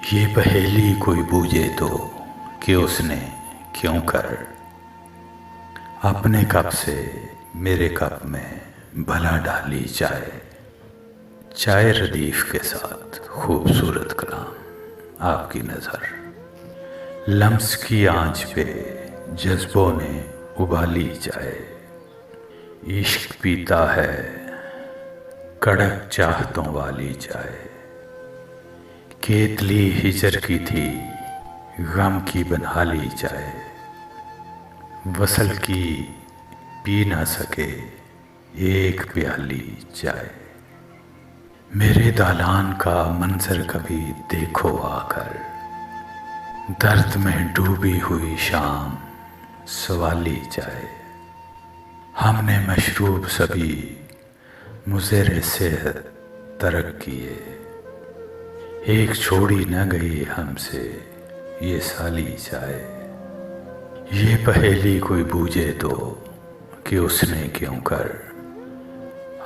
یہ پہیلی کوئی بوجھے تو کہ اس نے کیوں کر اپنے کپ سے میرے کپ میں بھلا ڈالی چائے ردیف کے ساتھ خوبصورت کلام آپ کی نظر لمس کی آنچ پہ جذبوں نے ابالی چائے عشق پیتا ہے کڑک چاہتوں والی چائے کیتلی ہجر کی تھی غم کی بنا لی چائے وصل کی پی نہ سکے ایک پیالی چائے میرے دالان کا منظر کبھی دیکھو آ کر درد میں ڈوبی ہوئی شام سوالی چائے ہم نے مشروب سبھی مضر صحت ترک کیے ایک چھوڑی نہ گئی ہم سے یہ سالی چائے یہ پہیلی کوئی بوجھے تو کہ اس نے کیوں کر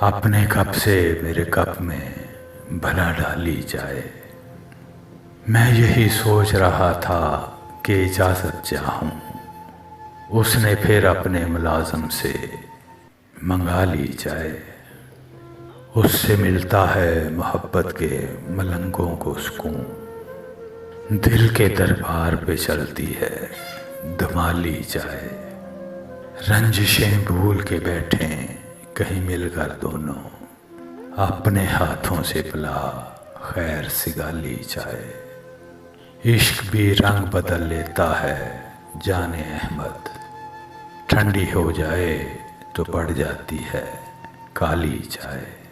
اپنے کپ سے میرے کپ میں بھلا ڈالی چائے میں یہی سوچ رہا تھا کہ اجازت چاہوں اس نے پھر اپنے ملازم سے منگا لی چائے اس سے ملتا ہے محبت کے ملنگوں کو سکون دل کے دربار پہ چلتی ہے دمالی چائے رنجشیں بھول کے بیٹھیں کہیں مل کر دونوں اپنے ہاتھوں سے پلا خیر سگالی چائے عشق بھی رنگ بدل لیتا ہے جانے احمد ٹھنڈی ہو جائے تو پڑ جاتی ہے کالی چائے